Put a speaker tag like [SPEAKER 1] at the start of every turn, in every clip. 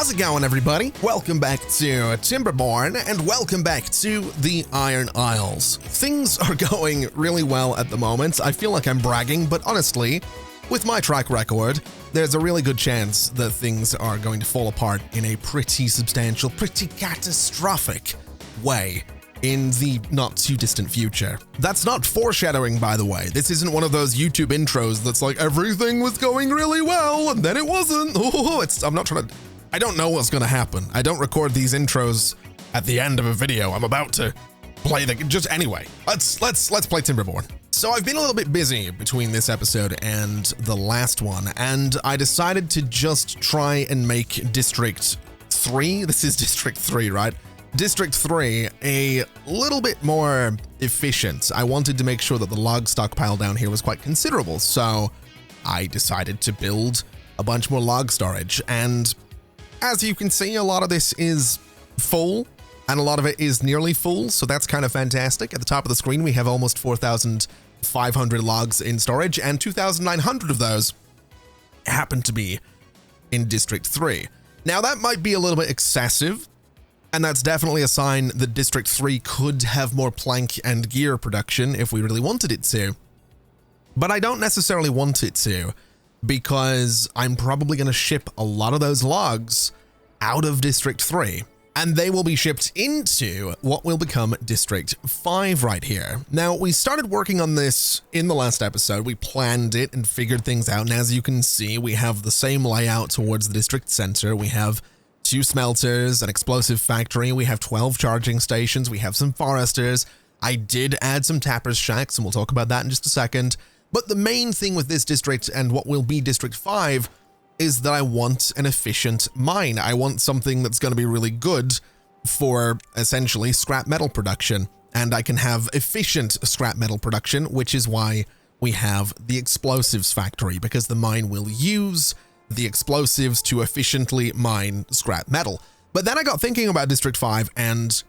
[SPEAKER 1] How's it going, everybody? Welcome back to Timberborn, and welcome back to the Iron Isles. Things are going really well at the moment. I feel like I'm bragging, but honestly, with my track record, there's a really good chance that things are going to fall apart in a pretty substantial, pretty catastrophic way in the not too distant future. That's not foreshadowing, by the way. This isn't one of those YouTube intros that's like, everything was going really well, and then it wasn't. I don't know what's gonna happen. I don't record these intros at the end of a video. I'm about to play anyway. Let's play Timberborn. So I've been a little bit busy between this episode and the last one, and I decided to just try and make District 3, this is District 3, right? District 3 a little bit more efficient. I wanted to make sure that the log stockpile down here was quite considerable, so I decided to build a bunch more log storage, and as you can see, a lot of this is full, and a lot of it is nearly full, so that's kind of fantastic. At the top of the screen, we have almost 4,500 logs in storage, and 2,900 of those happen to be in District 3. Now, that might be a little bit excessive, and that's definitely a sign that District 3 could have more plank and gear production if we really wanted it to. But I don't necessarily want it to, because I'm probably going to ship a lot of those logs out of District 3, and they will be shipped into what will become District 5 right here. Now, we started working on this in the last episode. We planned it and figured things out, and as you can see, we have the same layout towards the district center. We have 2 smelters, an explosive factory, we have 12 charging stations, we have some foresters. I did add some tappers shacks, and we'll talk about that in just a second. But the main thing with this district and what will be District 5 is that I want an efficient mine. I want something that's going to be really good for essentially scrap metal production, and I can have efficient scrap metal production, which is why we have the explosives factory, because the mine will use the explosives to efficiently mine scrap metal. But then I got thinking about District 5 and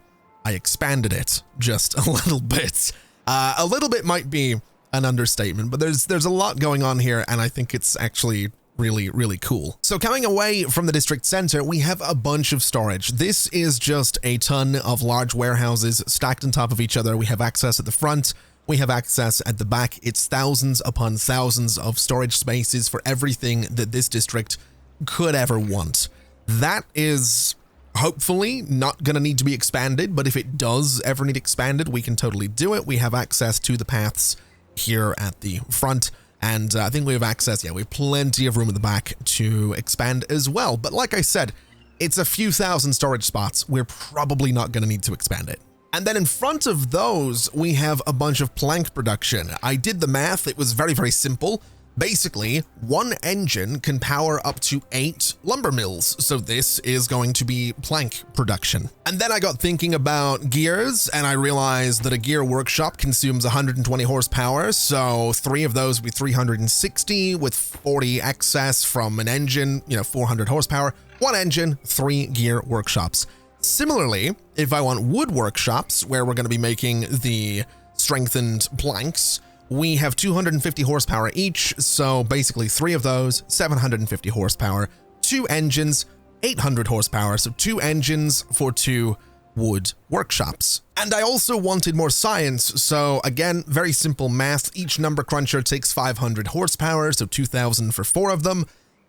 [SPEAKER 1] I expanded it just a little bit. A little bit might be an understatement, but there's a lot going on here, and I think it's actually really, really cool. So coming away from the district center, we have a bunch of storage. This is just a ton of large warehouses stacked on top of each other. We have access at the front, we have access at the back. It's thousands upon thousands of storage spaces for everything that this district could ever want. That is hopefully not going to need to be expanded, but if it does ever need expanded, we can totally do it. We have access to the paths here at the front, and I think we have access, we have plenty of room at the back to expand as well. But like I said, it's a few thousand storage spots. We're probably not going to need to expand it. And then in front of those, we have a bunch of plank production. I did the math. It was very, very simple. Basically, one engine can power up to 8 lumber mills, so this is going to be plank production. And then I got thinking about gears, and I realized that a gear workshop consumes 120 horsepower, so 3 of those would be 360, with 40 excess from an engine, 400 horsepower. 1 engine, 3 gear workshops. Similarly, if I want wood workshops, where we're going to be making the strengthened planks, we have 250 horsepower each, so basically 3 of those, 750 horsepower, 2 engines, 800 horsepower, so 2 engines for 2 wood workshops. And I also wanted more science, so again, very simple math. Each number cruncher takes 500 horsepower, so 2,000 for 4 of them.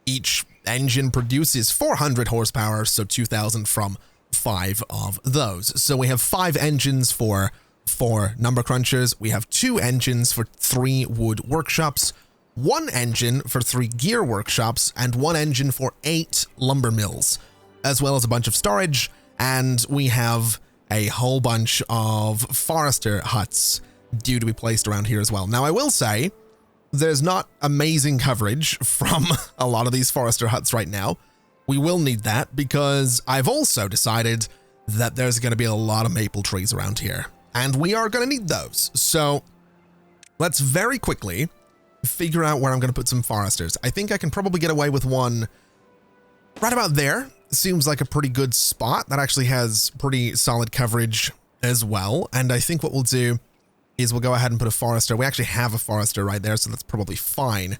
[SPEAKER 1] Each engine produces 400 horsepower, so 2,000 from 5 of those. So we have 5 engines for 4 number crunchers, we have 2 engines for 3 wood workshops, 1 engine for 3 gear workshops, and 1 engine for 8 lumber mills, as well as a bunch of storage, and we have a whole bunch of forester huts due to be placed around here as well. Now, I will say, there's not amazing coverage from a lot of these forester huts right now. We will need that, because I've also decided that there's going to be a lot of maple trees around here, and we are going to need those. So let's very quickly figure out where I'm going to put some foresters. I think I can probably get away with one right about there. Seems like a pretty good spot. That actually has pretty solid coverage as well. And I think what we'll do is we'll go ahead and put a forester. We actually have a forester right there, so that's probably fine.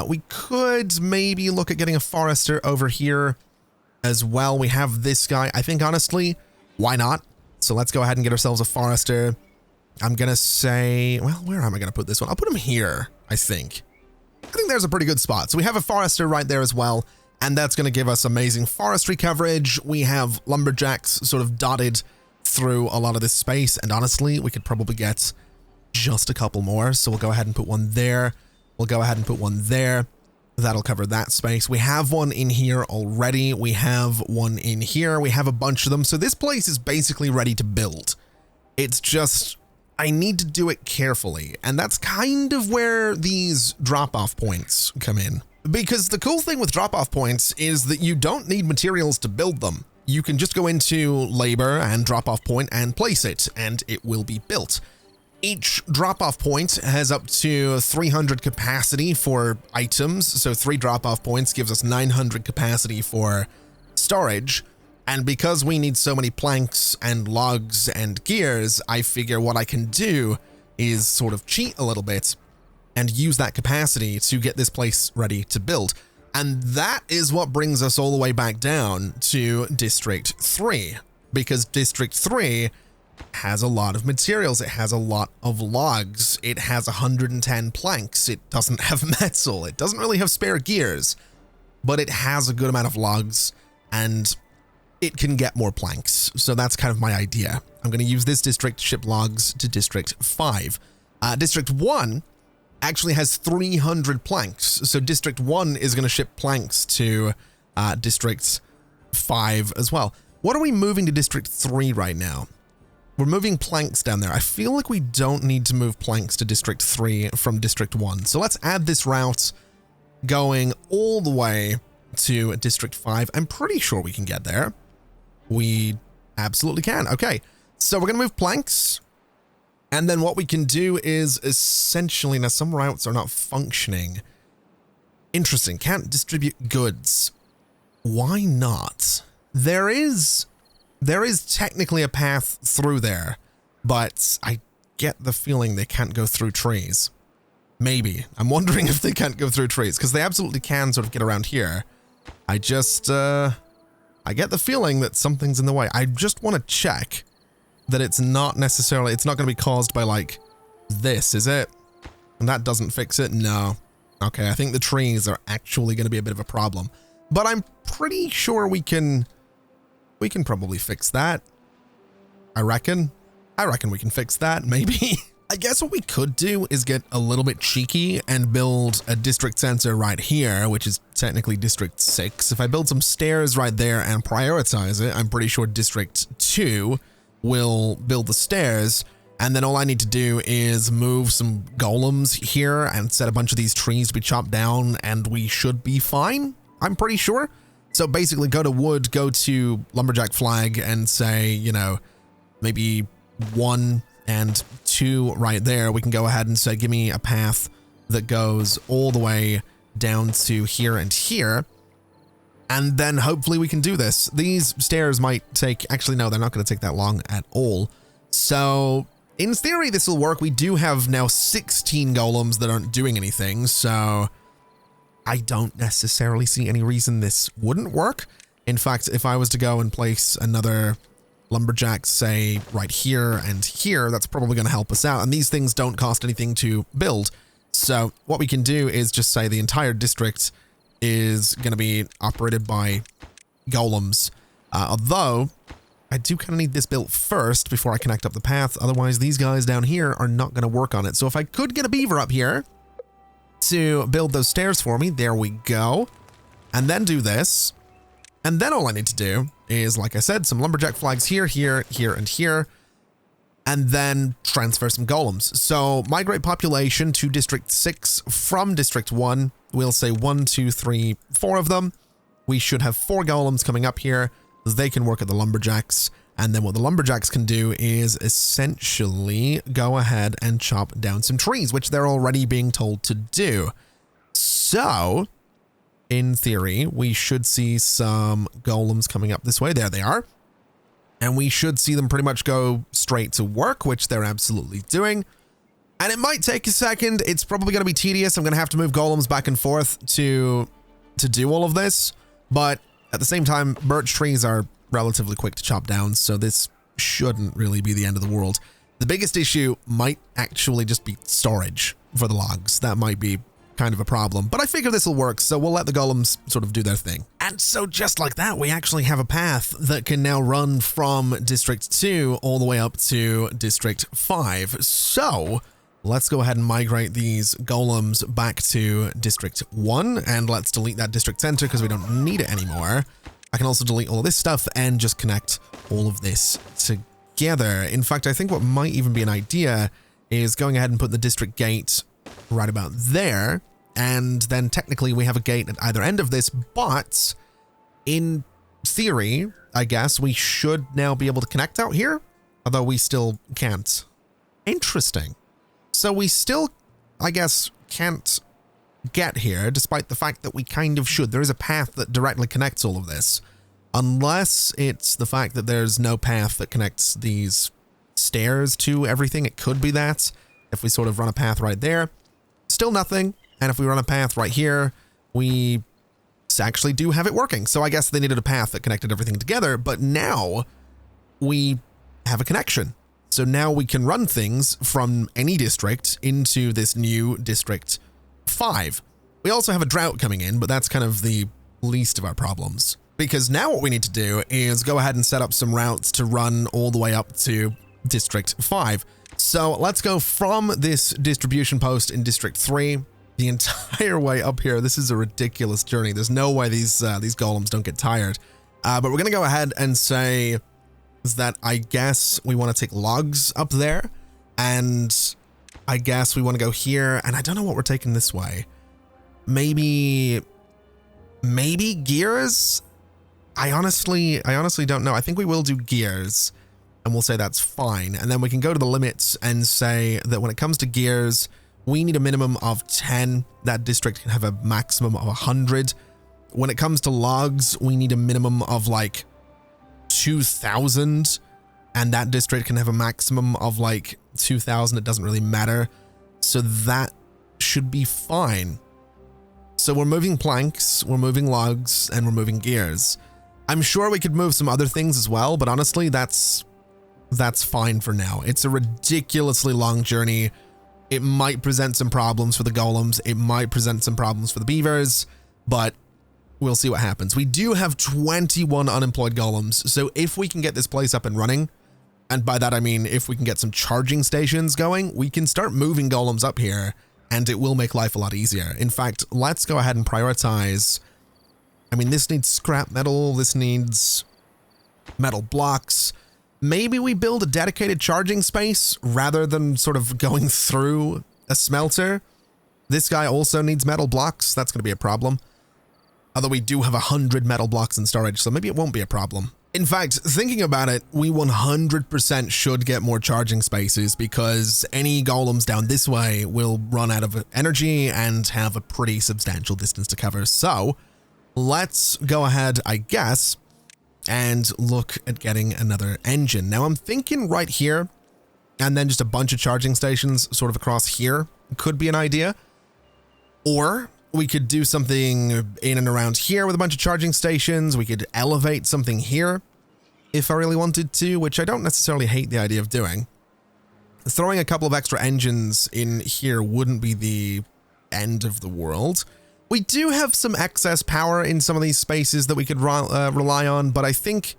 [SPEAKER 1] We could maybe look at getting a forester over here as well. We have this guy. I think, honestly, why not? So let's go ahead and get ourselves a forester. I'm going to say, well, where am I going to put this one? I'll put him here, I think. I think there's a pretty good spot. So we have a forester right there as well, and that's going to give us amazing forestry coverage. We have lumberjacks sort of dotted through a lot of this space, and honestly, we could probably get just a couple more. So we'll go ahead and put one there. We'll go ahead and put one there. That'll cover that space. We have one in here already. We have one in here. We have a bunch of them. So this place is basically ready to build. It's just, I need to do it carefully. And that's kind of where these drop-off points come in. Because the cool thing with drop-off points is that you don't need materials to build them. You can just go into labor and drop-off point and place it, and it will be built. Each drop-off point has up to 300 capacity for items, so 3 drop-off points gives us 900 capacity for storage, and because we need so many planks and logs and gears, I figure what I can do is sort of cheat a little bit and use that capacity to get this place ready to build. And that is what brings us all the way back down to District 3, because District 3 has a lot of materials. It has a lot of logs. It has 110 planks. It doesn't have metal. It doesn't really have spare gears, but it has a good amount of logs and it can get more planks. So that's kind of my idea. I'm going to use this district to ship logs to District 5. District 1 actually has 300 planks. So District 1 is going to ship planks to District 5 as well. What are we moving to District 3 right now? We're moving planks down there. I feel like we don't need to move planks to District 3 from District 1. So let's add this route going all the way to District 5. I'm pretty sure we can get there. We absolutely can. Okay, so we're going to move planks. And then what we can do is essentially, now some routes are not functioning. Interesting, can't distribute goods. Why not? There is technically a path through there, but I get the feeling they can't go through trees. Maybe. I'm wondering if they can't go through trees, because they absolutely can sort of get around here. I just, I get the feeling that something's in the way. I just want to check that it's not necessarily, it's not going to be caused by like this, is it? And that doesn't fix it? No. Okay, I think the trees are actually going to be a bit of a problem, but I'm pretty sure we can probably fix that. I reckon we can fix that, maybe. I guess what we could do is get a little bit cheeky and build a district center right here, which is technically District 6. If I build some stairs right there and prioritize it, I'm pretty sure District 2 will build the stairs, and then all I need to do is move some golems here and set a bunch of these trees to be chopped down, and we should be fine, I'm pretty sure. So basically go to wood, go to lumberjack flag and say, you know, maybe 1 and 2 right there. We can go ahead and say, give me a path that goes all the way down to here and here. And then hopefully we can do this. These stairs might take, actually, no, they're not going to take that long at all. So in theory, this will work. We do have now 16 golems that aren't doing anything. So I don't necessarily see any reason this wouldn't work. In fact, if I was to go and place another lumberjack, say right here and here, that's probably going to help us out. And these things don't cost anything to build. So what we can do is just say the entire district is going to be operated by golems. Although I do kind of need this built first before I connect up the path. Otherwise, these guys down here are not going to work on it. So if I could get a beaver up here to build those stairs for me, there we go. And then do this. And then all I need to do is, like I said, some lumberjack flags here, here, here, and here. And then transfer some golems. So migrate population to District 6 from District 1. We'll say 1, 2, 3, 4 of them. We should have 4 golems coming up here. They can work at the lumberjacks. And then what the lumberjacks can do is essentially go ahead and chop down some trees, which they're already being told to do. So in theory, we should see some golems coming up this way. There they are. And we should see them pretty much go straight to work, which they're absolutely doing. And it might take a second. It's probably going to be tedious. I'm going to have to move golems back and forth to do all of this. But At the same time, birch trees are relatively quick to chop down, so this shouldn't really be the end of the world. The biggest issue might actually just be storage for the logs. That might be kind of a problem, but I figure this will work, so we'll let the golems sort of do their thing. And so just like that, we actually have a path that can now run from District 2 all the way up to District 5. So let's go ahead and migrate these golems back to District 1, and let's delete that district center because we don't need it anymore. I can also delete all of this stuff and just connect all of this together. In fact, I think what might even be an idea is going ahead and put the district gate right about there, and then technically we have a gate at either end of this, but in theory, I guess we should now be able to connect out here, although we still can't. Interesting. So we still, I guess, can't get here, despite the fact that we kind of should. There is a path that directly connects all of this, unless it's the fact that there's no path that connects these stairs to everything. It could be that if we sort of run a path right there, still nothing. And if we run a path right here, we actually do have it working. So I guess they needed a path that connected everything together, but now we have a connection. So now we can run things from any district into this new District 5. We also have a drought coming in, but that's kind of the least of our problems. Because now what we need to do is go ahead and set up some routes to run all the way up to District 5. So let's go from this distribution post in District 3 the entire way up here. This is a ridiculous journey. There's no way these golems don't get tired. But we're going to go ahead and say is that I guess we want to take logs up there, and I guess we want to go here, and I don't know what we're taking this way. Maybe gears? I honestly don't know. I think we will do gears, and we'll say that's fine. And then we can go to the limits and say that when it comes to gears, we need a minimum of 10. That district can have a maximum of 100. When it comes to logs, we need a minimum of like 2,000, and that district can have a maximum of like 2,000. It doesn't really matter. So that should be fine. So we're moving planks, we're moving logs, and we're moving gears. I'm sure we could move some other things as well, but honestly, that's fine for now. It's a ridiculously long journey. It might present some problems for the golems. It might present some problems for the beavers, but we'll see what happens. We do have 21 unemployed golems, so if we can get this place up and running, and by that I mean if we can get some charging stations going, we can start moving golems up here, and it will make life a lot easier. In fact, let's go ahead and prioritize. I mean, this needs scrap metal, this needs metal blocks. Maybe we build a dedicated charging space rather than sort of going through a smelter. This guy also needs metal blocks. That's going to be a problem. Although we do have 100 metal blocks in storage, so maybe it won't be a problem. In fact, thinking about it, we 100% should get more charging spaces because any golems down this way will run out of energy and have a pretty substantial distance to cover. So let's go ahead, I guess, and look at getting another engine. Now I'm thinking right here, and then just a bunch of charging stations sort of across here could be an idea. Or we could do something in and around here with a bunch of charging stations. We could elevate something here if I really wanted to, which I don't necessarily hate the idea of doing. Throwing a couple of extra engines in here wouldn't be the end of the world. We do have some excess power in some of these spaces that we could rely on, but I think,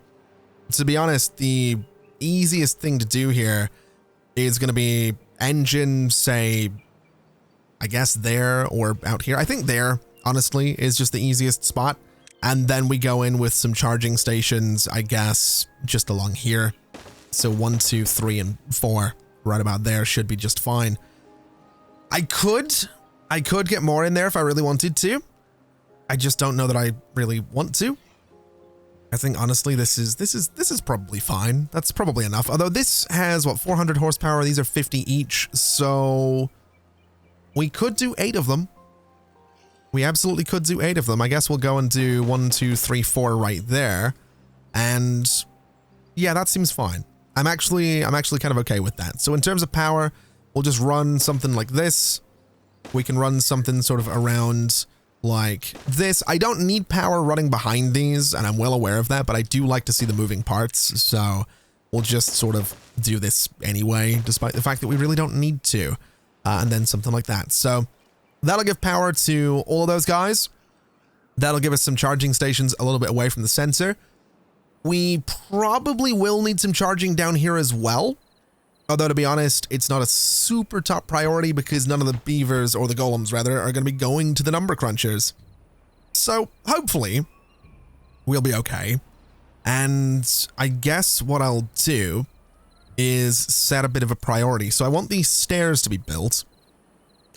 [SPEAKER 1] to be honest, the easiest thing to do here is going to be engine, say, I guess there or out here. I think there, honestly, is just the easiest spot. And then we go in with some charging stations, I guess, just along here. So 1, 2, 3, and 4, right about there should be just fine. I could get more in there if I really wanted to. I just don't know that I really want to. I think honestly this is probably fine. That's probably enough. Although this has what, 400 horsepower, these are 50 each, so we could do 8 of them. We absolutely could do 8 of them. I guess we'll go and do 1, 2, 3, 4 right there. And yeah, that seems fine. I'm actually kind of okay with that. So in terms of power, we'll just run something like this. We can run something sort of around like this. I don't need power running behind these, and I'm well aware of that, but I do like to see the moving parts, so we'll just sort of do this anyway, despite the fact that we really don't need to. And then something like that. So that'll give power to all of those guys. That'll give us some charging stations a little bit away from the sensor. We probably will need some charging down here as well. Although, to be honest, it's not a super top priority because none of the beavers, or the golems rather, are going to be going to the number crunchers. So hopefully we'll be okay. And I guess what I'll do is set a bit of a priority. So I want these stairs to be built.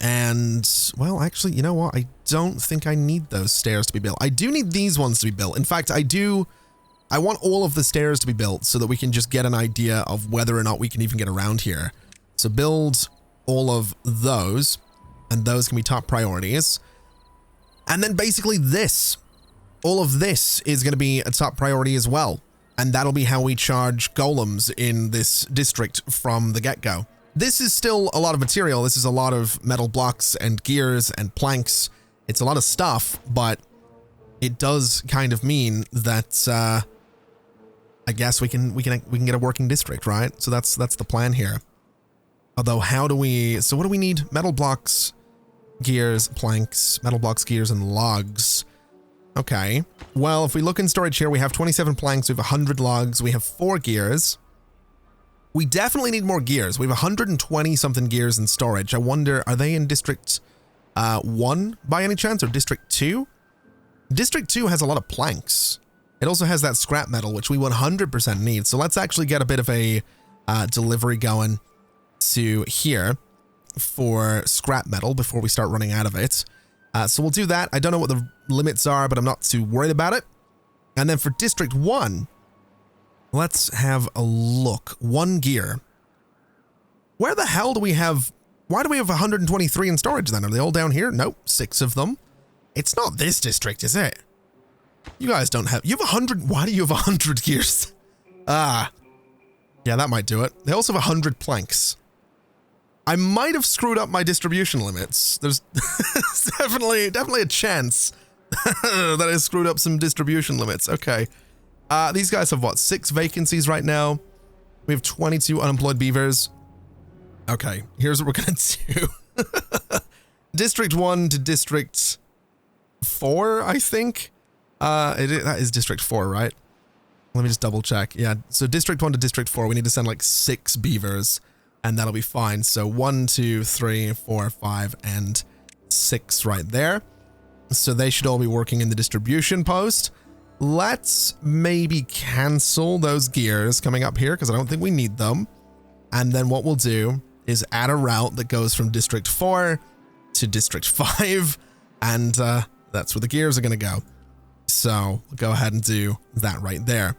[SPEAKER 1] And, well, actually, you know what? I don't think I need those stairs to be built. I do need these ones to be built. In fact, I want all of the stairs to be built so that we can just get an idea of whether or not we can even get around here. So build all of those, and those can be top priorities. And then basically this. All of this is going to be a top priority as well. And that'll be how we charge golems in this district from the get-go. This is still a lot of material. This is a lot of metal blocks and gears and planks. It's a lot of stuff, but it does kind of mean that I guess we can get a working district, right? So that's the plan here. Although so what do we need? Metal blocks, gears, planks, metal blocks, gears, and logs. Okay. Well, if we look in storage here, we have 27 planks, we have 100 logs, we have 4 gears. We definitely need more gears. We have 120 something gears in storage. I wonder, are they in District 1 by any chance, or District 2? District 2 has a lot of planks. It also has that scrap metal, which we 100% need. So let's actually get a bit of a delivery going to here for scrap metal before we start running out of it. So we'll do that. I don't know what the limits are, but I'm not too worried about it. And then for District 1, let's have a look. 1 gear. Where the hell do we have... Why do we have 123 in storage then? Are they all down here? Nope, 6 of them. It's not this district, is it? You guys don't have... You have 100... Why do you have 100 gears? Yeah, that might do it. They also have 100 planks. I might have screwed up my distribution limits. There's definitely a chance that I screwed up some distribution limits. Okay. These guys have, what, 6 vacancies right now? We have 22 unemployed beavers. Okay, here's what we're going to do. District 1 to District 4, I think. That is District 4, right? Let me just double check. Yeah, so District 1 to District 4, we need to send like 6 beavers, and that'll be fine. So 1, 2, 3, 4, 5, and 6 right there. So they should all be working in the distribution post. Let's maybe cancel those gears coming up here because I don't think we need them. And then what we'll do is add a route that goes from District 4 to District 5, and that's where the gears are going to go. So we'll go ahead and do that right there.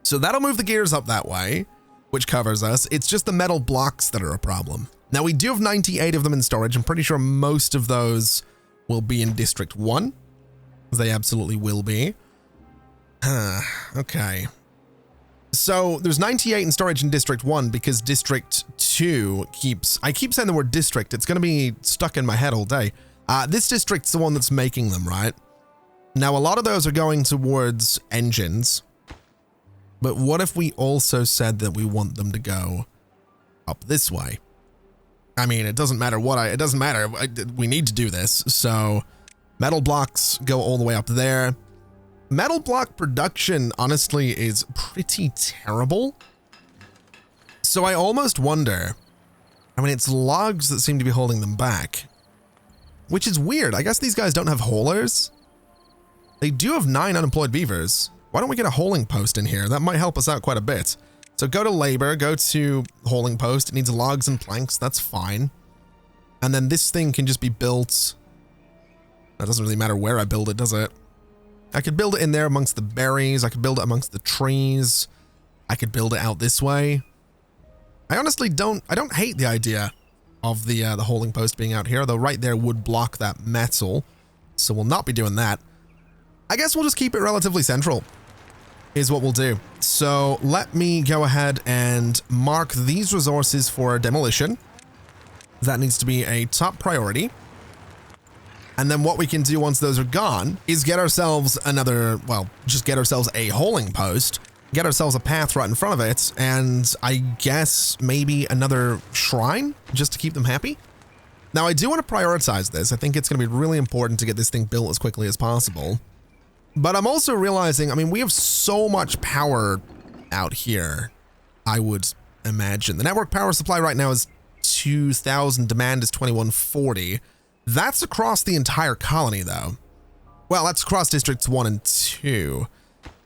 [SPEAKER 1] So that'll move the gears up that way, which covers us. It's just the metal blocks that are a problem. Now we do have 98 of them in storage. I'm pretty sure most of those will be in District 1. They absolutely will be. Okay. So there's 98 in storage in District 1 because District 2 I keep saying the word district. It's going to be stuck in my head all day. This district's the one that's making them, right? Now, a lot of those are going towards engines. But what if we also said that we want them to go up this way? I mean, it doesn't matter it doesn't matter. We need to do this. So metal blocks go all the way up there. Metal block production, honestly, is pretty terrible. So I almost wonder, I mean, it's logs that seem to be holding them back, which is weird. I guess these guys don't have haulers. They do have 9 unemployed beavers. Why don't we get a hauling post in here? That might help us out quite a bit. So go to labor, go to hauling post. It needs logs and planks. That's fine. And then this thing can just be built. That doesn't really matter where I build it, does it? I could build it in there amongst the berries. I could build it amongst the trees. I could build it out this way. I honestly don't hate the idea of the hauling post being out here, though right there would block that metal. So we'll not be doing that. I guess we'll just keep it relatively central, is what we'll do. So let me go ahead and mark these resources for demolition. That needs to be a top priority. And then what we can do once those are gone is get ourselves another, well, just get ourselves a holing post, get ourselves a path right in front of it, and I guess maybe another shrine just to keep them happy. Now, I do want to prioritize this. I think it's going to be really important to get this thing built as quickly as possible. But I'm also realizing, I mean, we have so much power out here, I would imagine. The network power supply right now is 2,000, demand is 2140. That's across the entire colony, though. Well, that's across districts 1 and 2.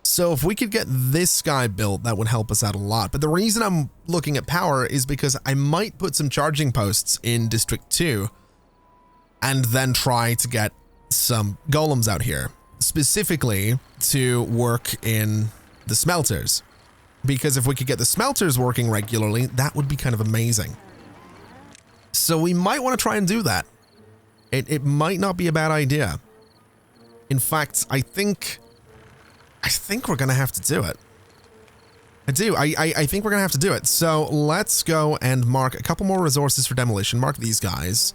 [SPEAKER 1] So if we could get this guy built, that would help us out a lot. But the reason I'm looking at power is because I might put some charging posts in District 2 and then try to get some golems out here, specifically to work in the smelters. Because if we could get the smelters working regularly, that would be kind of amazing. So we might want to try and do that. It might not be a bad idea. In fact, I think we're going to have to do it. I do. I think we're going to have to do it. So let's go and mark a couple more resources for demolition. Mark these guys.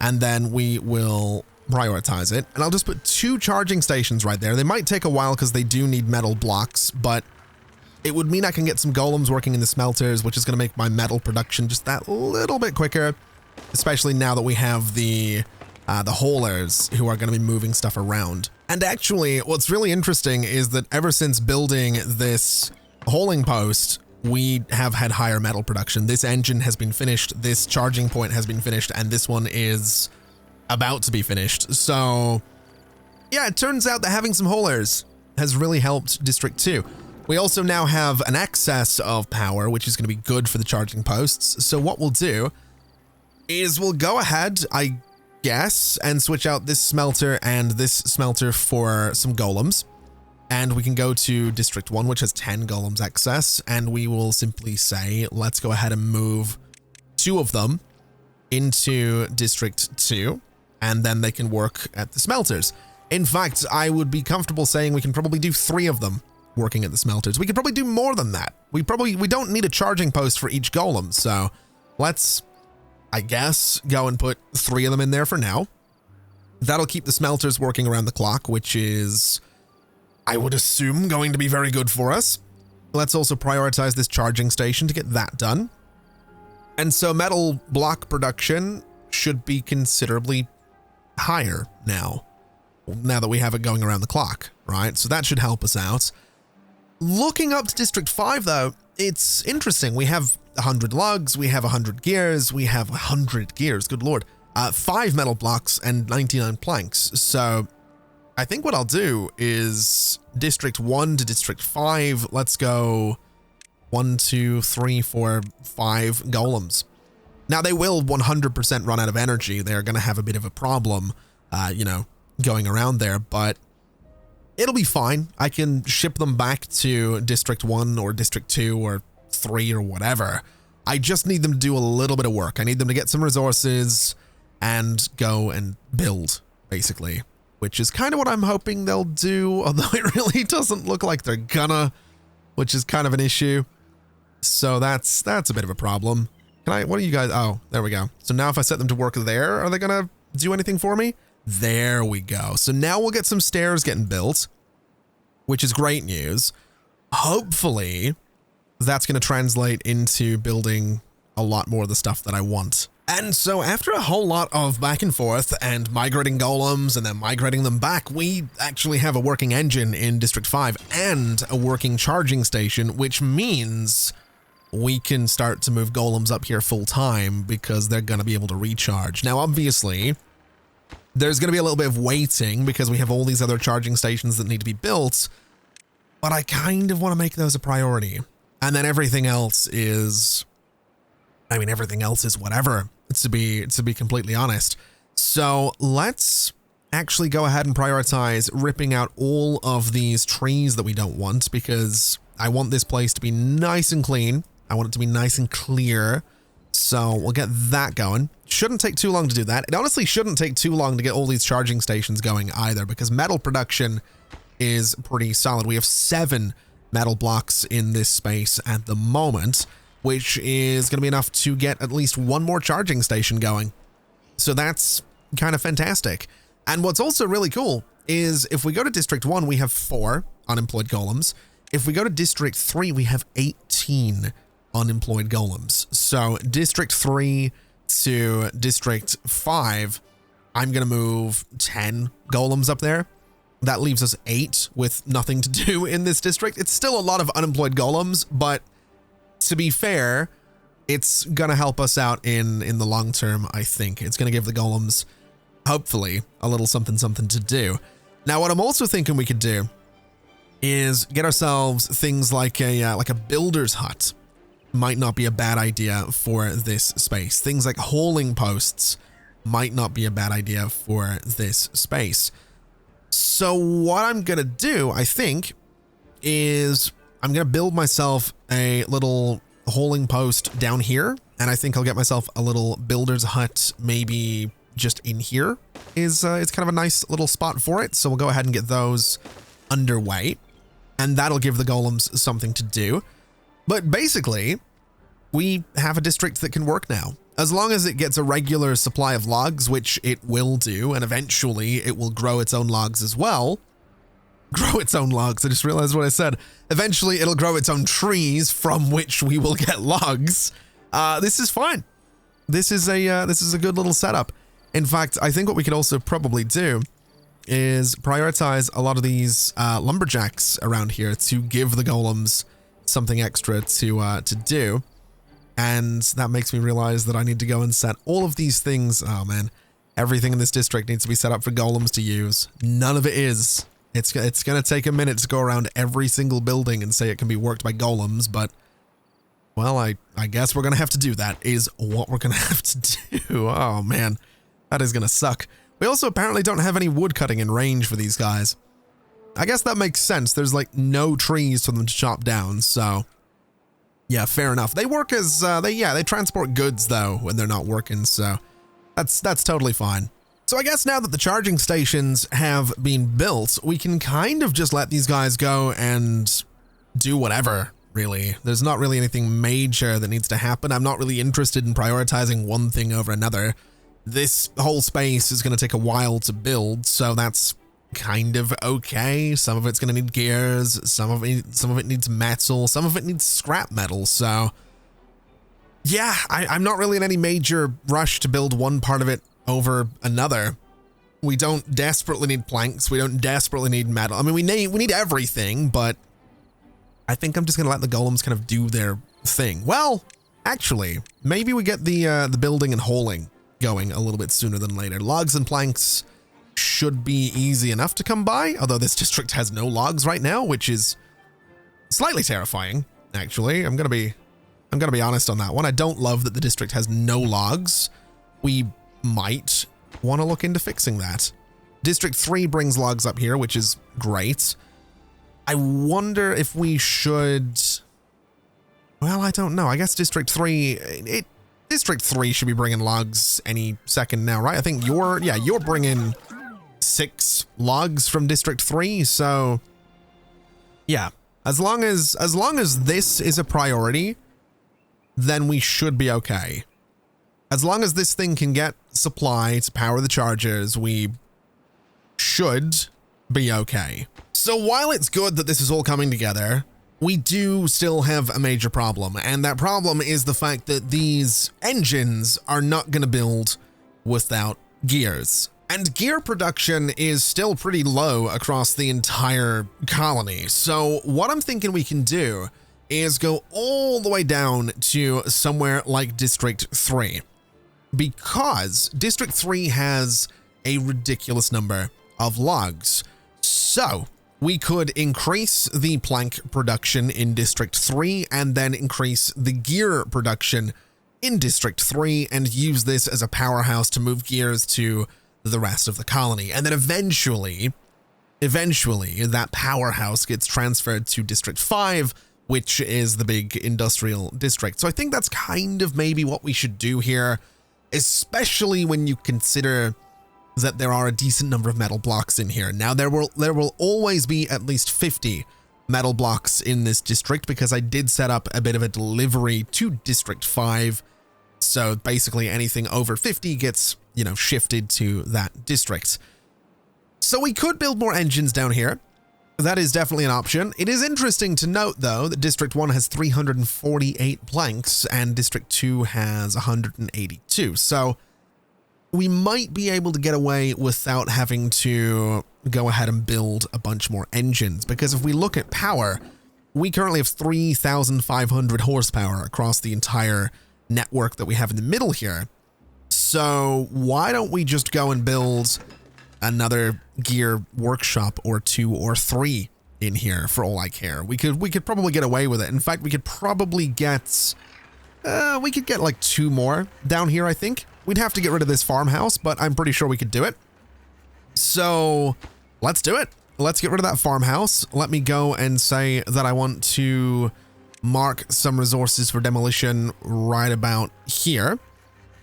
[SPEAKER 1] And then we will prioritize it. And I'll just put 2 charging stations right there. They might take a while because they do need metal blocks, but it would mean I can get some golems working in the smelters, which is going to make my metal production just that little bit quicker, especially now that we have the haulers who are going to be moving stuff around. And actually, what's really interesting is that ever since building this hauling post, we have had higher metal production. This engine has been finished, this charging point has been finished, and this one is about to be finished. So yeah, it turns out that having some haulers has really helped District 2. We also now have an excess of power, which is going to be good for the charging posts. So what we'll do is we'll go ahead, I guess, and switch out this smelter and this smelter for some golems. And we can go to District 1, which has 10 golems excess, and we will simply say, let's go ahead and move 2 of them into District 2, and then they can work at the smelters. In fact, I would be comfortable saying we can probably do 3 of them working at the smelters. We could probably do more than that. We don't need a charging post for each golem, so let's, I guess, go and put 3 of them in there for now. That'll keep the smelters working around the clock, which is, I would assume, going to be very good for us. Let's also prioritize this charging station to get that done. And so metal block production should be considerably higher now that we have it going around the clock, right? So that should help us out. Looking up to District 5, though, it's interesting. We have 100 lugs, we have 100 gears, we have 100 gears, good lord. 5 metal blocks and 99 planks. So I think what I'll do is District 1 to District 5, let's go 1, 2, 3, 4, 5 golems. Now they will 100% run out of energy. They're going to have a bit of a problem, going around there, but it'll be fine. I can ship them back to District 1 or District 2 or 3 or whatever. I just need them to do a little bit of work. I need them to get some resources and go and build, basically, which is kind of what I'm hoping they'll do, although it really doesn't look like they're gonna, which is kind of an issue. So that's a bit of a problem. What are you guys? Oh, there we go. So now if I set them to work there, are they gonna do anything for me? There we go. So now we'll get some stairs getting built, which is great news. Hopefully that's going to translate into building a lot more of the stuff that I want. And so after a whole lot of back and forth and migrating golems and then migrating them back, we actually have a working engine in District 5 and a working charging station, which means we can start to move golems up here full time because they're going to be able to recharge. Now, obviously, there's going to be a little bit of waiting because we have all these other charging stations that need to be built, but I kind of want to make those a priority. And then everything else is, everything else is whatever, to be completely honest. So let's actually go ahead and prioritize ripping out all of these trees that we don't want, because I want this place to be nice and clean. I want it to be nice and clear. So we'll get that going. Shouldn't take too long to do that. It honestly shouldn't take too long to get all these charging stations going either, because metal production is pretty solid. We have 7 metal blocks in this space at the moment, which is going to be enough to get at least 1 more charging station going. So that's kind of fantastic. And what's also really cool is if we go to District 1, we have 4 unemployed golems. If we go to District 3, we have 18 unemployed golems. So District 3 to District 5, I'm going to move 10 golems up there. That leaves us 8 with nothing to do in this district. It's still a lot of unemployed golems, but to be fair, it's going to help us out in the long term, I think. It's going to give the golems, hopefully, a little something to do. Now, what I'm also thinking we could do is get ourselves things like a builder's hut. Might not be a bad idea for this space. Things like hauling posts might not be a bad idea for this space. So what I'm going to do, I think, is I'm going to build myself a little hauling post down here. And I think I'll get myself a little builder's hut maybe just in here. It's kind of a nice little spot for it. So we'll go ahead and get those underway. And that'll give the golems something to do. But basically, we have a district that can work now. As long as it gets a regular supply of logs, which it will do, and eventually it will grow its own logs as well. Grow its own logs, I just realized what I said. Eventually it'll grow its own trees from which we will get logs. This is fine. This is a good little setup. In fact, I think what we could also probably do is prioritize a lot of these lumberjacks around here to give the golems something extra to do. And that makes me realize that I need to go and set all of these things. Oh man, everything in this district needs to be set up for golems to use. None of it is. It's going to take a minute to go around every single building and say it can be worked by golems, but well, I guess we're going to have to do that is what we're going to have to do. Oh man, that is going to suck. We also apparently don't have any wood cutting in range for these guys. I guess that makes sense. There's like no trees for them to chop down, so yeah, fair enough. They work as, they transport goods though when they're not working, so that's totally fine. So I guess now that the charging stations have been built, we can kind of just let these guys go and do whatever, really. There's not really anything major that needs to happen. I'm not really interested in prioritizing one thing over another. This whole space is going to take a while to build, so that's kind of okay. Some of it's going to need gears, some of it needs metal, some of it needs scrap metal, so yeah, I'm not really in any major rush to build one part of it over another. We don't desperately need planks, we don't desperately need metal. I mean, we need everything, but I think I'm just going to let the golems kind of do their thing. Well, actually, maybe we get the building and hauling going a little bit sooner than later. Logs and planks should be easy enough to come by, although this district has no logs right now, which is slightly terrifying, actually. I'm gonna be honest on that one. I don't love that the district has no logs. We might want to look into fixing that. District 3 brings logs up here, which is great. I wonder if we should, well, I don't know. I guess District 3 should be bringing logs any second now, right? I think you're bringing 6 logs from District 3, so yeah, as long as this is a priority, then we should be okay. As long as this thing can get supply to power the chargers, we should be okay. So while it's good that this is all coming together, we do still have a major problem, and that problem is the fact that these engines are not going to build without gears. And gear production is still pretty low across the entire colony. So what I'm thinking we can do is go all the way down to somewhere like District 3. Because District 3 has a ridiculous number of logs. So we could increase the plank production in District 3 and then increase the gear production in District 3 and use this as a powerhouse to move gears to the rest of the colony. And then eventually that powerhouse gets transferred to District 5, which is the big industrial district. So I think that's kind of maybe what we should do here, especially when you consider that there are a decent number of metal blocks in here. Now there will always be at least 50 metal blocks in this district because I did set up a bit of a delivery to District 5. So basically anything over 50 gets, shifted to that district. So we could build more engines down here. That is definitely an option. It is interesting to note, though, that District 1 has 348 planks and District 2 has 182. So we might be able to get away without having to go ahead and build a bunch more engines. Because if we look at power, we currently have 3,500 horsepower across the entire network that we have in the middle here. So why don't we just go and build another gear workshop or 2 or 3 in here for all I care. We could probably get away with it. In fact, we could probably get like 2 more down here, I think. We'd have to get rid of this farmhouse, but I'm pretty sure we could do it. So let's do it. Let's get rid of that farmhouse. Let me go and say that I want to mark some resources for demolition right about here.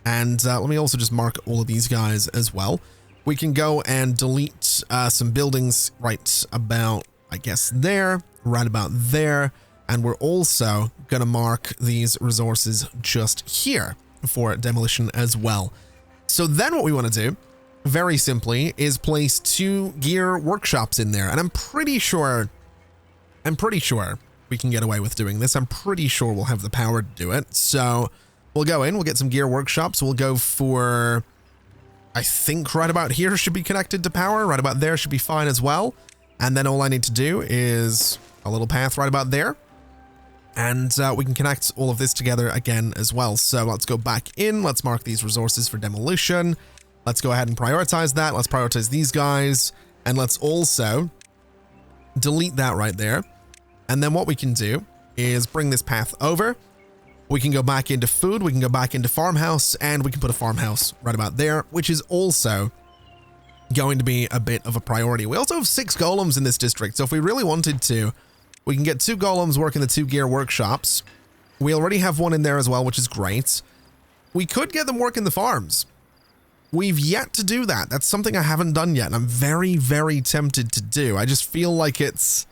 [SPEAKER 1] And let me also just mark all of these guys as well. We can go and delete some buildings right about, I guess, there, right about there. And we're also going to mark these resources just here for demolition as well. So then what we want to do, very simply, is place 2 gear workshops in there. And I'm pretty sure we can get away with doing this. I'm pretty sure we'll have the power to do it. So we'll go in, we'll get some gear workshops. We'll go for, I think right about here should be connected to power. Right about there should be fine as well. And then all I need to do is a little path right about there. And we can connect all of this together again as well. So let's go back in. Let's mark these resources for demolition. Let's go ahead and prioritize that. Let's prioritize these guys. And let's also delete that right there. And then what we can do is bring this path over. We can go back into food, we can go back into farmhouse, and we can put a farmhouse right about there, which is also going to be a bit of a priority. We also have 6 golems in this district, so if we really wanted to, we can get 2 golems working the 2 gear workshops. We already have 1 in there as well, which is great. We could get them working the farms. We've yet to do that. That's something I haven't done yet, and I'm very, very tempted to do. I just feel like it's,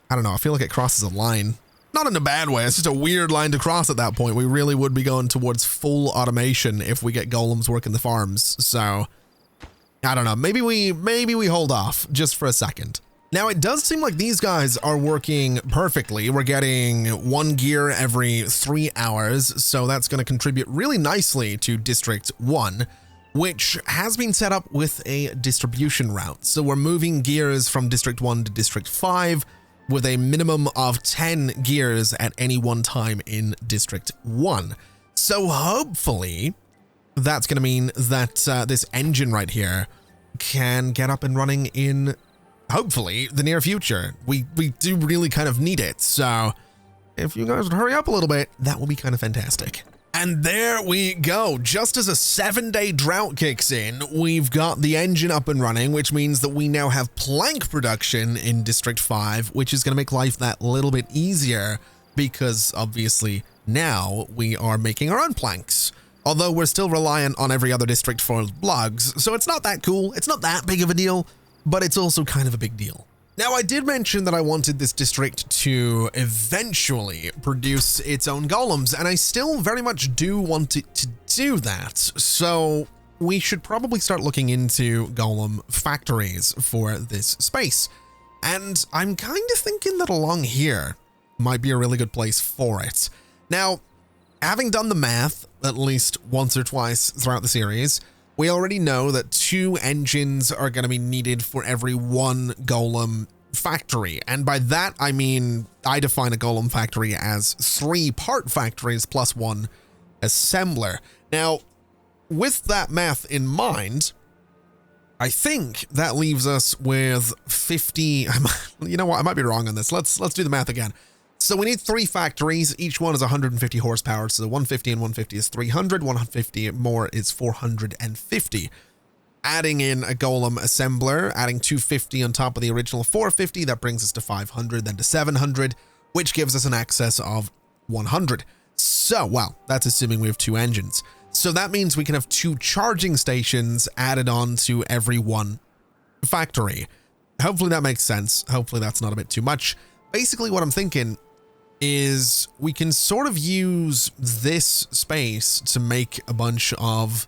[SPEAKER 1] I don't know, I feel like it crosses a line. Not in a bad way, it's just a weird line to cross at that point. We really would be going towards full automation if we get golems working the farms. So, I don't know, maybe we hold off just for a second. Now, it does seem like these guys are working perfectly. We're getting 1 gear every 3 hours, so that's going to contribute really nicely to District 1, which has been set up with a distribution route. So we're moving gears from District 1 to District 5, with a minimum of 10 gears at any one time in District 1. So hopefully that's going to mean that this engine right here can get up and running in, hopefully, the near future. We do really kind of need it. So if you guys would hurry up a little bit, that will be kind of fantastic. And there we go. Just as a 7-day drought kicks in, we've got the engine up and running, which means that we now have plank production in District 5, which is going to make life that little bit easier because obviously now we are making our own planks. Although we're still reliant on every other district for logs, so it's not that cool. It's not that big of a deal, but it's also kind of a big deal. Now, I did mention that I wanted this district to eventually produce its own golems, and I still very much do want it to do that. So we should probably start looking into golem factories for this space. And I'm kind of thinking that along here might be a really good place for it. Now, having done the math at least once or twice throughout the series, we already know that 2 engines are going to be needed for every 1 golem factory. And by that, I mean, I define a golem factory as 3 part factories plus 1 assembler. Now, with that math in mind, I think that leaves us with 50. You know what? I might be wrong on this. Let's do the math again. So we need 3 factories. Each one is 150 horsepower. So 150 and 150 is 300. 150 more is 450. Adding in a golem assembler, adding 250 on top of the original 450, that brings us to 500, then to 700, which gives us an excess of 100. So, well, that's assuming we have 2 engines. So that means we can have 2 charging stations added on to every 1 factory. Hopefully that makes sense. Hopefully that's not a bit too much. Basically what I'm thinking is we can sort of use this space to make a bunch of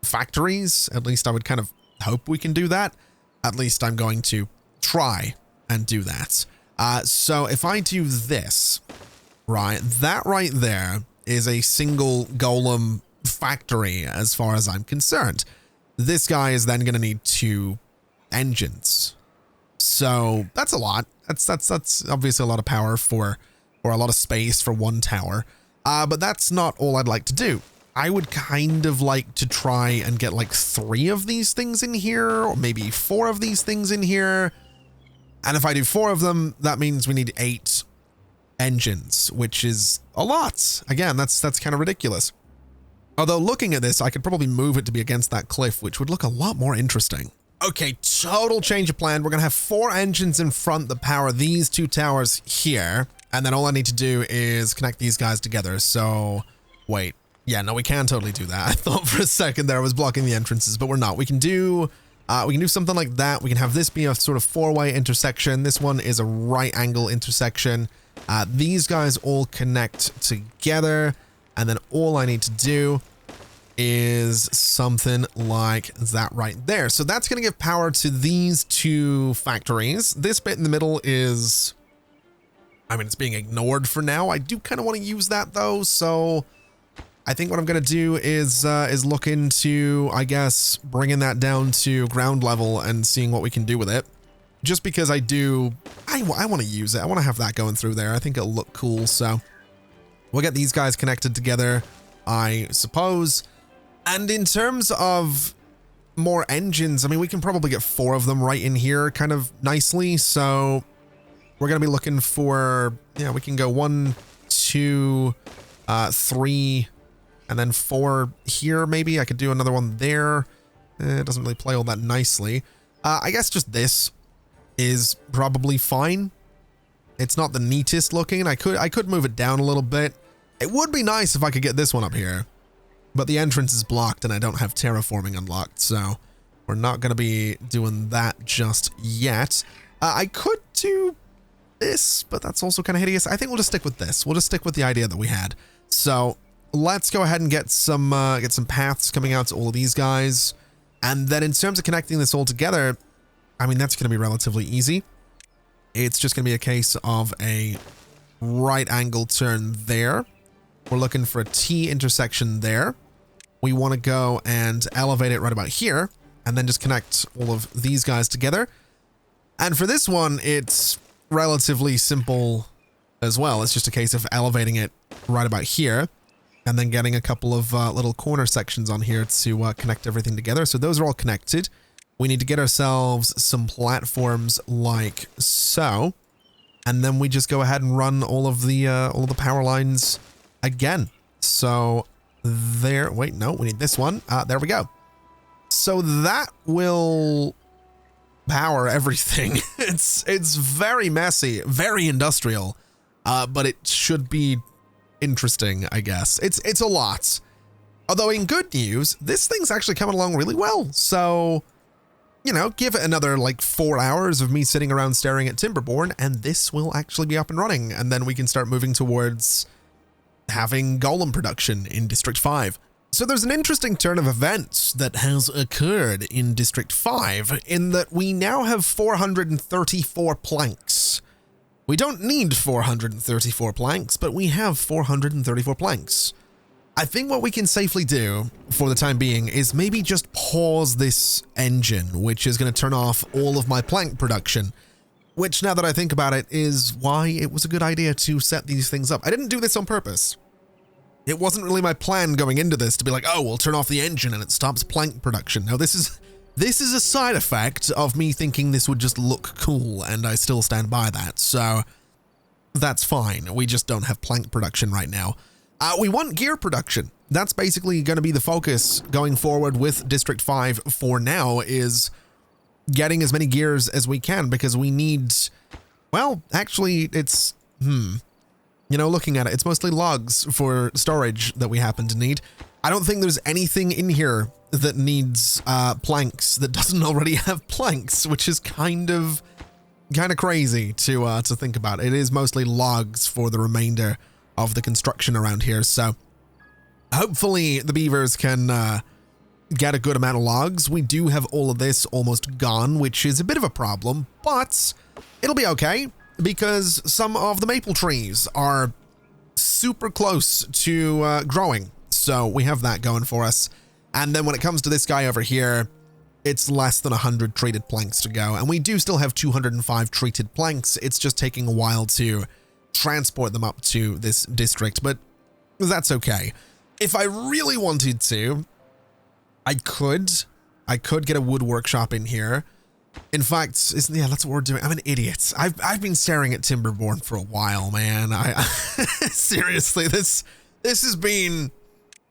[SPEAKER 1] factories. At least I would kind of hope we can do that. At least I'm going to try and do that. So if I do this, right, that right there is a single golem factory as far as I'm concerned. This guy is then going to need 2 engines. So that's a lot. That's obviously a lot of power or a lot of space for one tower. But that's not all I'd like to do. I would kind of like to try and get like 3 of these things in here, or maybe 4 of these things in here. And if I do 4 of them, that means we need 8 engines, which is a lot. Again, that's kind of ridiculous. Although looking at this, I could probably move it to be against that cliff, which would look a lot more interesting. Okay, total change of plan. We're going to have 4 engines in front that power these 2 towers here. And then all I need to do is connect these guys together. So, wait. Yeah, no, we can totally do that. I thought for a second there I was blocking the entrances, but we're not. We can do something like that. We can have this be a sort of 4-way intersection. This one is a right angle intersection. These guys all connect together. And then all I need to do is something like that right there. So that's going to give power to these 2 factories. This bit in the middle is, I mean, it's being ignored for now. I do kind of want to use that though. So I think what I'm going to do is look into, I guess, bringing that down to ground level and seeing what we can do with it. Just because I want to use it. I want to have that going through there. I think it'll look cool. So we'll get these guys connected together, I suppose. And in terms of more engines, I mean, we can probably get 4 of them right in here kind of nicely. So we're going to be looking for, yeah, we can go 1, 2, 3, and then 4 here, maybe. I could do another one there. It doesn't really play all that nicely. I guess just this is probably fine. It's not the neatest looking. I could move it down a little bit. It would be nice if I could get this one up here. But the entrance is blocked and I don't have terraforming unlocked, so we're not going to be doing that just yet. I could do this, but that's also kind of hideous. I think we'll just stick with this. We'll just stick with the idea that we had. So let's go ahead and get some paths coming out to all of these guys. And then in terms of connecting this all together, I mean, that's going to be relatively easy. It's just going to be a case of a right angle turn there. We're looking for a T intersection there. We want to go and elevate it right about here and then just connect all of these guys together. And for this one, it's relatively simple as well. It's just a case of elevating it right about here and then getting a couple of little corner sections on here to connect everything together. So those are all connected. We need to get ourselves some platforms like so. And then we just go ahead and run all of the power lines again. So there, wait, no, we need this one. There we go. So that will power everything. It's very messy, very industrial, but it should be interesting, I guess. It's a lot. Although in good news, this thing's actually coming along really well. So, you know, give it another like 4 hours of me sitting around staring at Timberborn, and this will actually be up and running. And then we can start moving towards having Golem production in District 5. So there's an interesting turn of events that has occurred in District 5 in that we now have 434 planks. We don't need 434 planks, but we have 434 planks. I think what we can safely do for the time being is maybe just pause this engine, which is going to turn off all of my plank production, which now that I think about it is why it was a good idea to set these things up. I didn't do this on purpose. It wasn't really my plan going into this to be like, oh, we'll turn off the engine and it stops plank production. Now this is a side effect of me thinking this would just look cool, and I still stand by that. So that's fine. We just don't have plank production right now. We want gear production. That's basically going to be the focus going forward with District 5 for now, is getting as many gears as we can, because we need, well, actually it's, you know, looking at it, it's mostly logs for storage that we happen to need. I don't think there's anything in here that needs planks that doesn't already have planks, which is kind of crazy to think about. It is mostly logs for the remainder of the construction around here. So hopefully the beavers can get a good amount of logs. We do have all of this almost gone, which is a bit of a problem, but it'll be okay because some of the maple trees are super close to growing. So we have that going for us. And then when it comes to this guy over here, it's less than 100 treated planks to go. And we do still have 205 treated planks. It's just taking a while to transport them up to this district, but that's okay. If I really wanted to, I could get a wood workshop in here. In fact, yeah, that's what we're doing. I'm an idiot. I've been staring at Timberborn for a while, man. Seriously, this has been,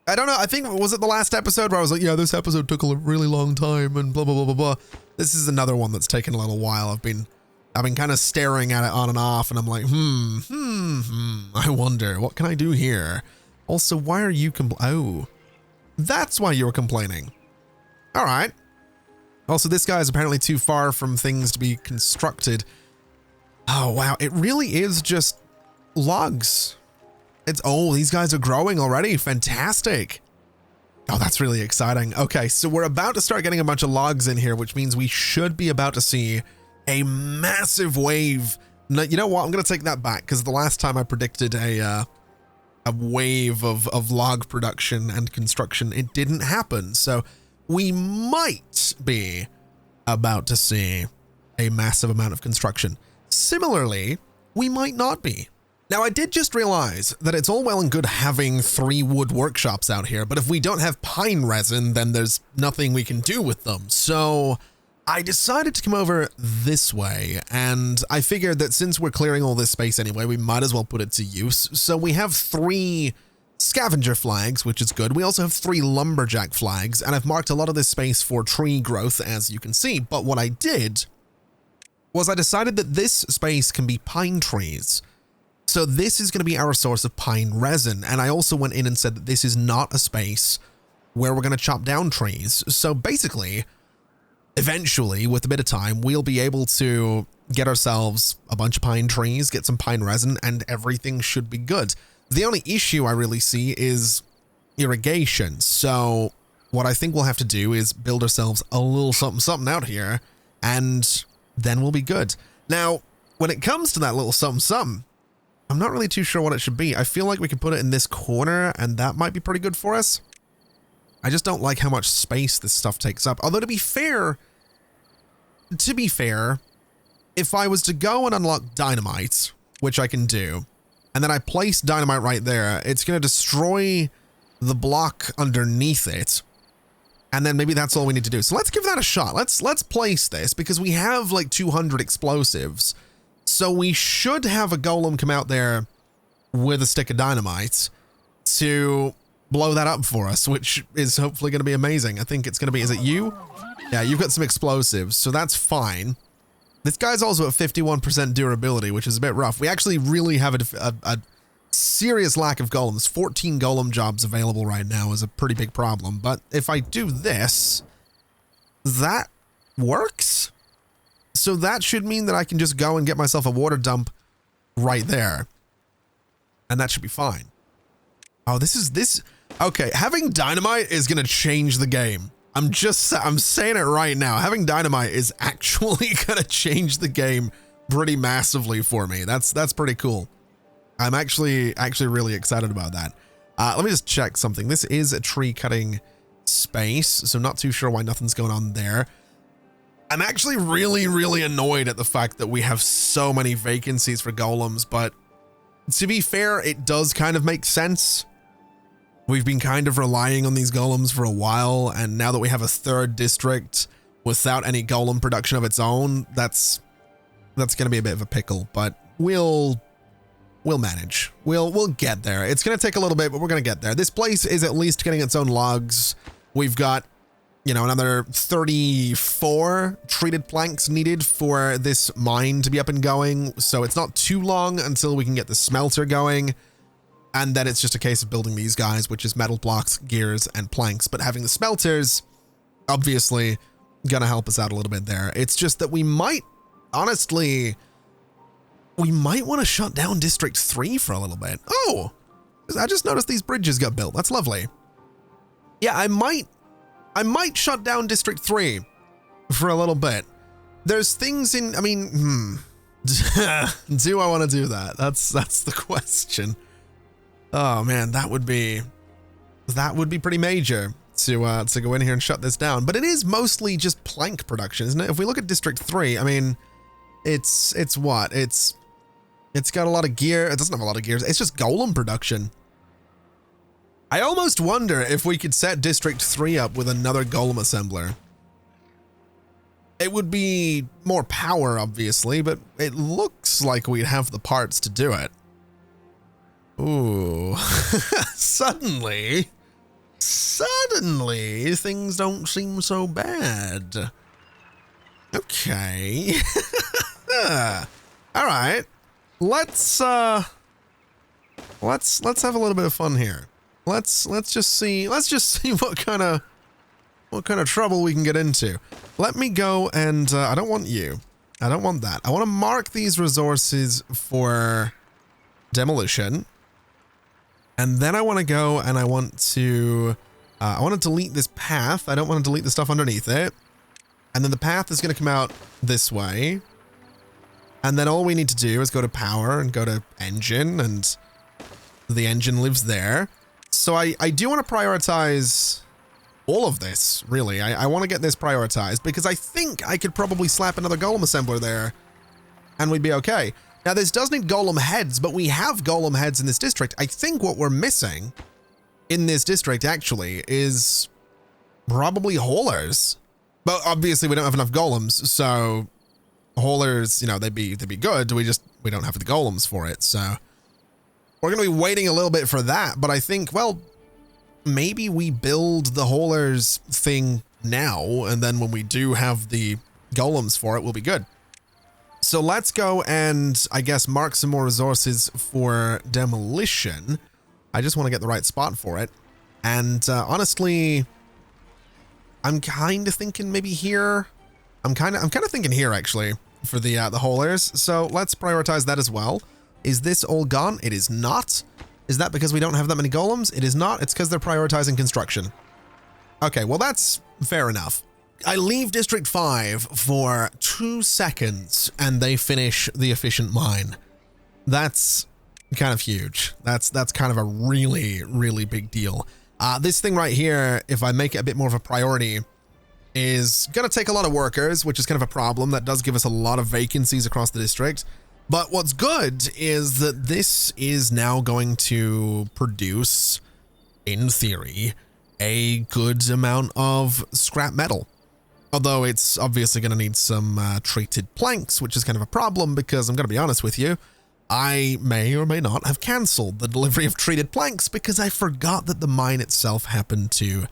[SPEAKER 1] I don't know. I think, was it the last episode where I was like, yeah, this episode took a really long time and blah, blah, blah, blah, blah. This is another one that's taken a little while. I've been kind of staring at it on and off, and I'm like, I wonder, what can I do here? Also, why are you oh, that's why you were complaining. All right. Also, this guy is apparently too far from things to be constructed. Oh, wow. It really is just logs. Oh, these guys are growing already. Fantastic. Oh, that's really exciting. Okay, so we're about to start getting a bunch of logs in here, which means we should be about to see a massive wave. No, you know what? I'm going to take that back because the last time I predicted a wave of log production and construction, it didn't happen. So we might be about to see a massive amount of construction. Similarly, we might not be. Now, I did just realize that it's all well and good having 3 wood workshops out here, but if we don't have pine resin, then there's nothing we can do with them. So I decided to come over this way, and I figured that since we're clearing all this space anyway, we might as well put it to use. So we have 3 scavenger flags, which is good. We also have 3 lumberjack flags, and I've marked a lot of this space for tree growth, as you can see. But what I did was I decided that this space can be pine trees. So this is going to be our source of pine resin. And I also went in and said that this is not a space where we're going to chop down trees. So basically, eventually, with a bit of time, we'll be able to get ourselves a bunch of pine trees, get some pine resin, and everything should be good. The only issue I really see is irrigation. So what I think we'll have to do is build ourselves a little something out here, and then we'll be good. Now, when it comes to that little something, I'm not really too sure what it should be. I feel like we could put it in this corner, and that might be pretty good for us. I just don't like how much space this stuff takes up. Although, to be fair, if I was to go and unlock dynamite, which I can do, and then I place dynamite right there, it's going to destroy the block underneath it. And then maybe that's all we need to do. So let's give that a shot. Let's place this, because we have like 200 explosives. So we should have a golem come out there with a stick of dynamite to blow that up for us, which is hopefully going to be amazing. I think it's going to be, is it you? Yeah, you've got some explosives, so that's fine. This guy's also at 51% durability, which is a bit rough. We actually really have a serious lack of golems. 14 golem jobs available right now is a pretty big problem. But if I do this, that works. So that should mean that I can just go and get myself a water dump right there. And that should be fine. Oh, this. Okay, having dynamite is going to change the game. I'm saying it right now. Having dynamite is actually going to change the game pretty massively for me. That's pretty cool. I'm actually really excited about that. Let me just check something. This is a tree cutting space, so not too sure why nothing's going on there. I'm actually really annoyed at the fact that we have so many vacancies for golems, but to be fair, it does kind of make sense. We've been kind of relying on these golems for a while, and now that we have a 3rd district without any golem production of its own, that's going to be a bit of a pickle, but we'll manage. We'll get there. It's going to take a little bit, but we're going to get there. This place is at least getting its own logs. We've got, you know, another 34 treated planks needed for this mine to be up and going. So it's not too long until we can get the smelter going. And then it's just a case of building these guys, which is metal blocks, gears, and planks. But having the smelters, obviously, gonna help us out a little bit there. It's just that we might, honestly, we might want to shut down District 3 for a little bit. Oh, I just noticed these bridges got built. That's lovely. Yeah, I might I might shut down District 3 for a little bit. There's things in, I mean, do I want to do that? That's the question. Oh man, that would be pretty major to go in here and shut this down. But it is mostly just plank production, isn't it? If we look at District 3, I mean, it's what? It's got a lot of gear. It doesn't have a lot of gears. It's just golem production. I almost wonder if we could set District 3 up with another golem assembler. It would be more power, obviously, but it looks like we'd have the parts to do it. Ooh. Suddenly, things don't seem so bad. Okay. All right. Let's have a little bit of fun here. Let's just see what kind of trouble we can get into. Let me go and I don't want you. I don't want that. I want to mark these resources for demolition. And then I want to go and I want to delete this path. I don't want to delete the stuff underneath it. And then the path is going to come out this way. And then all we need to do is go to power and go to engine, and the engine lives there. So I do want to prioritize all of this, really. I want to get this prioritized because I think I could probably slap another golem assembler there and we'd be okay. Now, this does need golem heads, but we have golem heads in this district. I think what we're missing in this district, actually, is probably haulers. But obviously, we don't have enough golems, so haulers, you know, they'd be good. We don't have the golems for it, so we're going to be waiting a little bit for that. But I think, well, maybe we build the haulers thing now, and then when we do have the golems for it, we'll be good. So let's go and, I guess, mark some more resources for demolition. I just want to get the right spot for it. And honestly, I'm kind of thinking maybe here. I'm kind of thinking here, actually, for the haulers. So let's prioritize that as well. Is this all gone? It is not. Is that because we don't have that many golems? It is not. It's because they're prioritizing construction. Okay, well, that's fair enough. I leave District 5 for 2 seconds and they finish the efficient mine. That's kind of huge. That's kind of a really, really big deal. This thing right here, if I make it a bit more of a priority, is going to take a lot of workers, which is kind of a problem. That does give us a lot of vacancies across the district. But what's good is that this is now going to produce, in theory, a good amount of scrap metal. Although it's obviously going to need some treated planks, which is kind of a problem because I'm going to be honest with you, I may or may not have cancelled the delivery of treated planks because I forgot that the mine itself happened to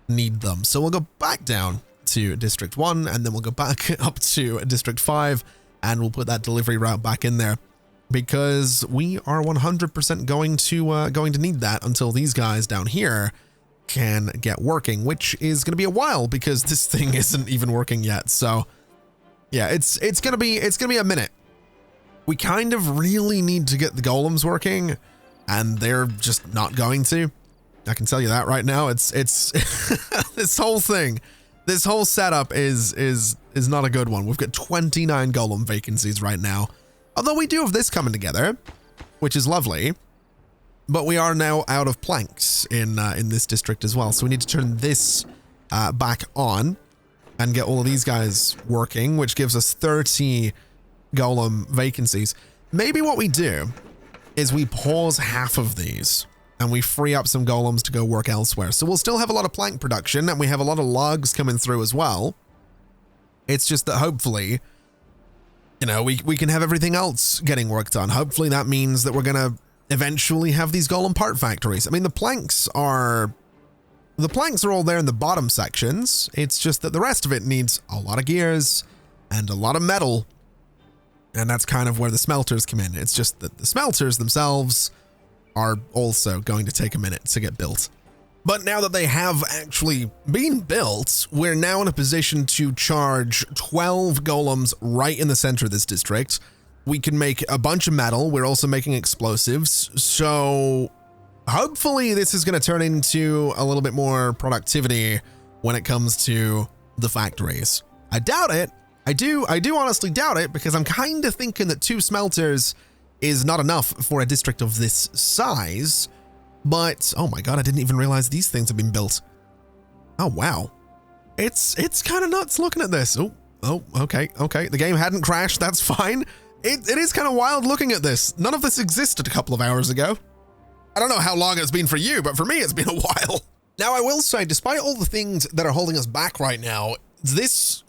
[SPEAKER 1] need them. So we'll go back down to District 1 and then we'll go back up to District 5 and we'll put that delivery route back in there because we are 100% going to need that until these guys down here can get working, which is going to be a while because this thing isn't even working yet. So yeah, it's going to be a minute. We kind of really need to get the golems working and they're just not going to. I can tell you that right now. It's this whole thing, this whole setup is not a good one. We've got 29 golem vacancies right now. Although we do have this coming together, which is lovely. But we are now out of planks in this district as well. So we need to turn this back on and get all of these guys working, which gives us 30 golem vacancies. Maybe what we do is we pause half of these and we free up some golems to go work elsewhere. So we'll still have a lot of plank production and we have a lot of logs coming through as well. It's just that hopefully, you know, we can have everything else getting worked on. Hopefully that means that we're going to eventually have these golem part factories. I mean, the planks are all there in the bottom sections. It's just that the rest of it needs a lot of gears and a lot of metal. And that's kind of where the smelters come in. It's just that the smelters themselves are also going to take a minute to get built. But now that they have actually been built, we're now in a position to charge 12 golems right in the center of this district. We can make a bunch of metal. We're also making explosives. So hopefully this is going to turn into a little bit more productivity when it comes to the factories. I doubt it. I do honestly doubt it, because I'm kind of thinking that 2 smelters is not enough for a district of this size. But, oh my god, I didn't even realize these things have been built. Oh, wow. It's kind of nuts looking at this. Oh, okay. The game hadn't crashed, that's fine. It is kind of wild looking at this. None of this existed a couple of hours ago. I don't know how long it's been for you, but for me, it's been a while. Now, I will say, despite all the things that are holding us back right now, this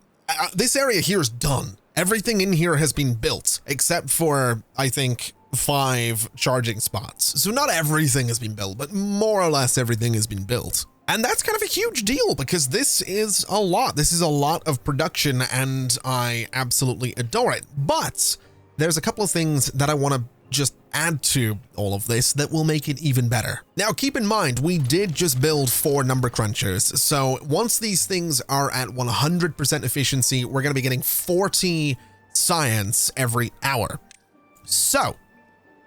[SPEAKER 1] area here is done. Everything in here has been built, except for, I think, 5 charging spots. So not everything has been built, but more or less everything has been built. And that's kind of a huge deal, because this is a lot. This is a lot of production, and I absolutely adore it. But there's a couple of things that I want to just add to all of this that will make it even better. Now, keep in mind, we did just build 4 number crunchers. So once these things are at 100% efficiency, we're going to be getting 40 science every hour. So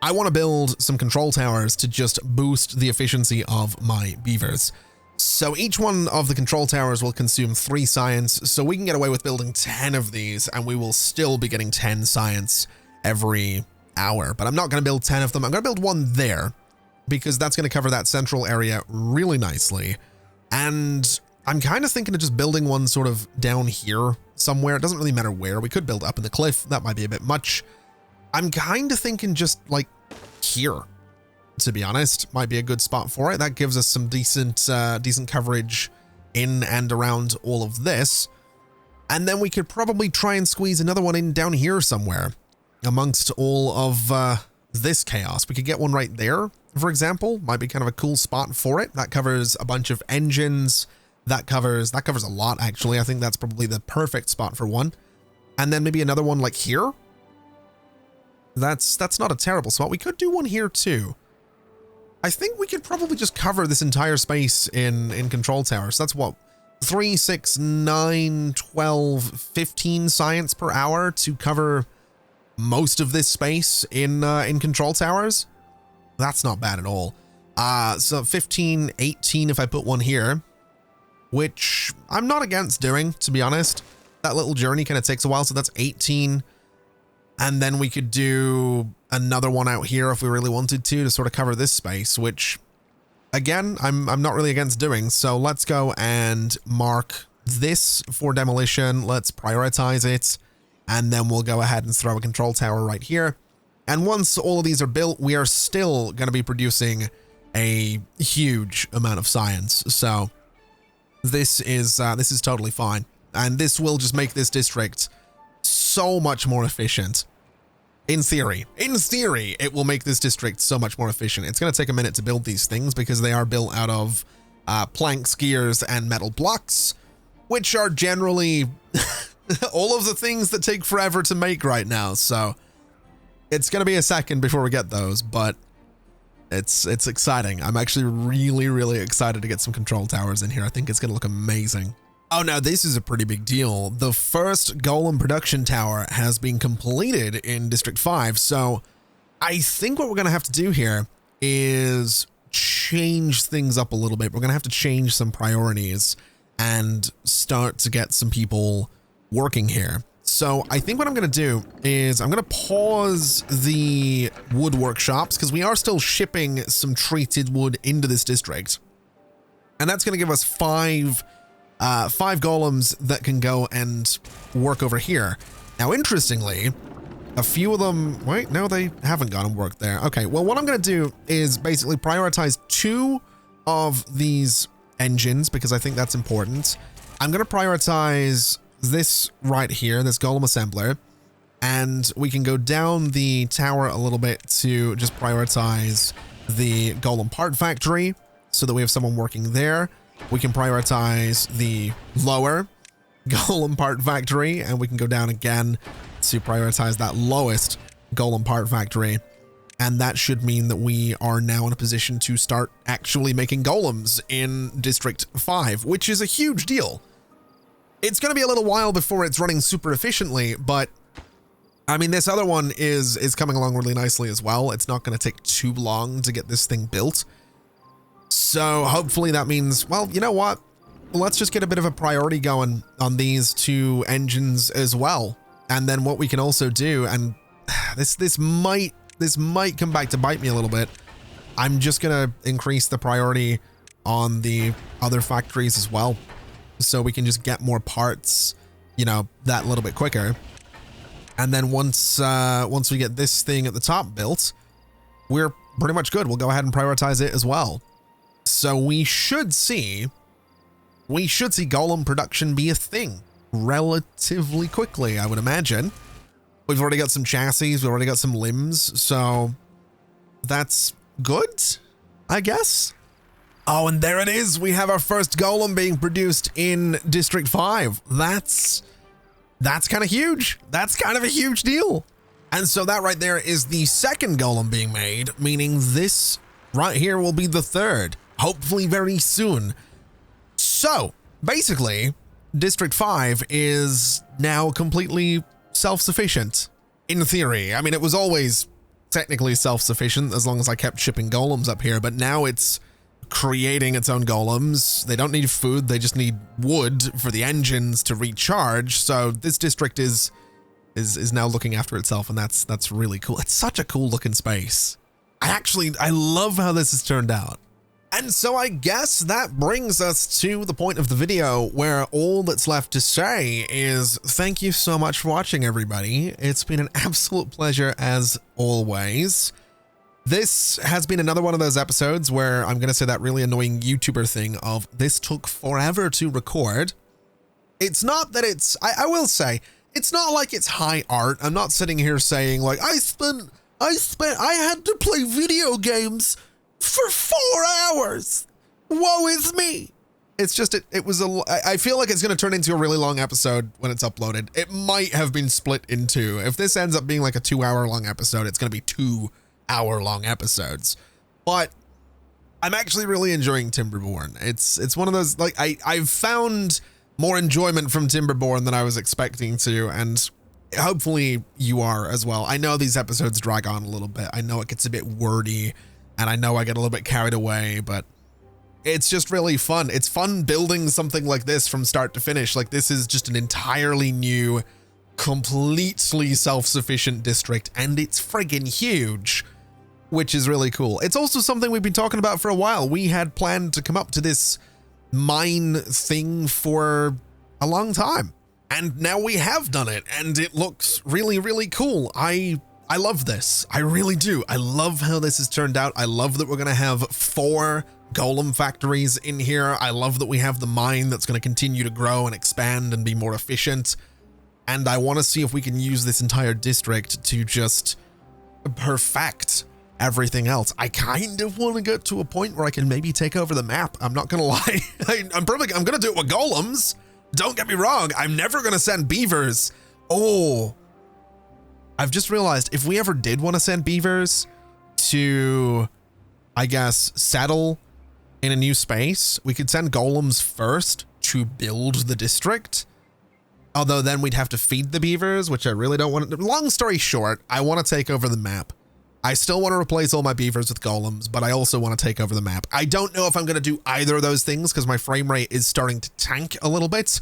[SPEAKER 1] I want to build some control towers to just boost the efficiency of my beavers. So each one of the control towers will consume 3 science, so we can get away with building 10 of these, and we will still be getting 10 science every hour. But I'm not going to build 10 of them. I'm going to build 1 there, because that's going to cover that central area really nicely. And I'm kind of thinking of just building 1 sort of down here somewhere. It doesn't really matter where. We could build up in the cliff. That might be a bit much. I'm kind of thinking just like here, to be honest, might be a good spot for it. That gives us some decent coverage in and around all of this. And then we could probably try and squeeze another one in down here somewhere amongst all of this chaos. We could get one right there, for example. Might be kind of a cool spot for it. That covers a bunch of engines. That covers a lot, actually. I think that's probably the perfect spot for one. And then maybe another one like here. That's not a terrible spot. We could do one here too. I think we could probably just cover this entire space in control towers. That's what, 3, 6, 9, 12, 15 science per hour to cover most of this space in control towers. That's not bad at all. So 15, 18 if I put one here, which I'm not against doing, to be honest. That little journey kind of takes a while, so that's 18. And then we could do another one out here if we really wanted to sort of cover this space, which, again, I'm not really against doing. So let's go and mark this for demolition. Let's prioritize it. And then we'll go ahead and throw a control tower right here. And once all of these are built, we are still going to be producing a huge amount of science. So this is totally fine. And this will just make this district so much more efficient. In theory, it will make this district so much more efficient. It's going to take a minute to build these things because they are built out of planks, gears, and metal blocks, which are generally all of the things that take forever to make right now. So it's going to be a second before we get those, but it's exciting. I'm actually really, really excited to get some control towers in here. I think it's going to look amazing. Oh, now this is a pretty big deal. The first Golem production tower has been completed in District 5. So I think what we're going to have to do here is change things up a little bit. We're going to have to change some priorities and start to get some people working here. So I think what I'm going to do is I'm going to pause the wood workshops because we are still shipping some treated wood into this district. And that's going to give us 5 golems that can go and work over here. Now, interestingly, a few of them, wait, no, they haven't gone and worked there. Okay, well, what I'm going to do is basically prioritize 2 of these engines because I think that's important. I'm going to prioritize this right here, this golem assembler, and we can go down the tower a little bit to just prioritize the golem part factory so that we have someone working there. We can prioritize the lower golem part factory, and we can go down again to prioritize that lowest golem part factory. And that should mean that we are now in a position to start actually making golems in District 5, which is a huge deal. It's going to be a little while before it's running super efficiently, but I mean, this other one is coming along really nicely as well. It's not going to take too long to get this thing built. So hopefully that means, well, you know what? let's just get a bit of a priority going on these 2 engines as well. And then what we can also do, and this might come back to bite me a little bit. I'm just gonna increase the priority on the other factories as well, so we can just get more parts, you know, that little bit quicker. And then once we get this thing at the top built, we're pretty much good. We'll go ahead and prioritize it as well. So we should see Golem production be a thing relatively quickly, I would imagine. We've already got some chassis, we've already got some limbs, so that's good, I guess. Oh, and there it is. We have our first Golem being produced in District 5. That's kind of huge. That's kind of a huge deal. And so that right there is the second Golem being made, meaning this right here will be the third, hopefully very soon. So basically, District 5 is now completely self-sufficient in theory. I mean, it was always technically self-sufficient as long as I kept shipping golems up here, but now it's creating its own golems. They don't need food, they just need wood for the engines to recharge. So this district is now looking after itself, and that's really cool. It's such a cool looking space. I love how this has turned out. And so I guess that brings us to the point of the video where all that's left to say is thank you so much for watching, everybody. It's been an absolute pleasure as always. This has been another one of those episodes where I'm going to say that really annoying YouTuber thing of this took forever to record. It's not that it's, I will say, it's not like it's high art. I'm not sitting here saying like, I had to play video games for 4 hours. Woe is me. It's just, I feel like it's going to turn into a really long episode when it's uploaded. It might have been split in 2. If this ends up being like a 2-hour long episode, it's going to be 2-hour-long episodes. But I'm actually really enjoying Timberborn. It's one of those, like, I've found more enjoyment from Timberborn than I was expecting to, and hopefully you are as well. I know these episodes drag on a little bit. I know it gets a bit wordy, and I know I get a little bit carried away, but it's just really fun. It's fun building something like this from start to finish. Like, this is just an entirely new, completely self-sufficient district, and it's friggin' huge, which is really cool. It's also something we've been talking about for a while. We had planned to come up to this mine thing for a long time, and now we have done it, and it looks really, really cool. I love this. I really do. I love how this has turned out. I love that we're going to have 4 golem factories in here. I love that we have the mine that's going to continue to grow and expand and be more efficient. And I want to see if we can use this entire district to just perfect everything else. I kind of want to get to a point where I can maybe take over the map. I'm not going to lie. I'm going to do it with golems. Don't get me wrong. I'm never going to send beavers. Oh, I've just realized if we ever did want to send beavers to, I guess, settle in a new space, we could send golems first to build the district. Although then we'd have to feed the beavers, which I really don't want to. Long story short, I want to take over the map. I still want to replace all my beavers with golems, but I also want to take over the map. I don't know if I'm going to do either of those things because my frame rate is starting to tank a little bit.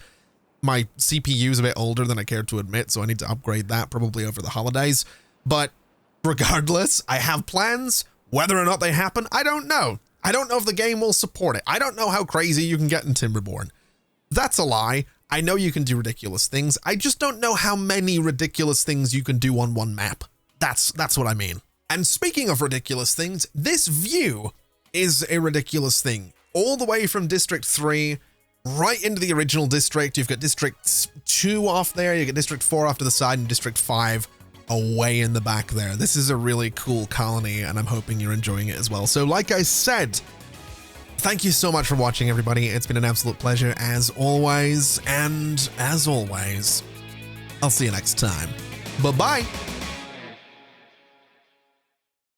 [SPEAKER 1] My CPU is a bit older than I care to admit, so I need to upgrade that probably over the holidays. But regardless, I have plans. Whether or not they happen, I don't know. I don't know if the game will support it. I don't know how crazy you can get in Timberborn. That's a lie. I know you can do ridiculous things. I just don't know how many ridiculous things you can do on one map. That's what I mean. And speaking of ridiculous things, this view is a ridiculous thing. All the way from District 3 right into the original district. You've got District 2 off there, you get District 4 off to the side, and District 5 away in the back there. This is a really cool colony, and I'm hoping you're enjoying it as well. So like I said, thank you so much for watching, everybody. It's been an absolute pleasure as always, and as always, I'll see you next time. Bye-bye.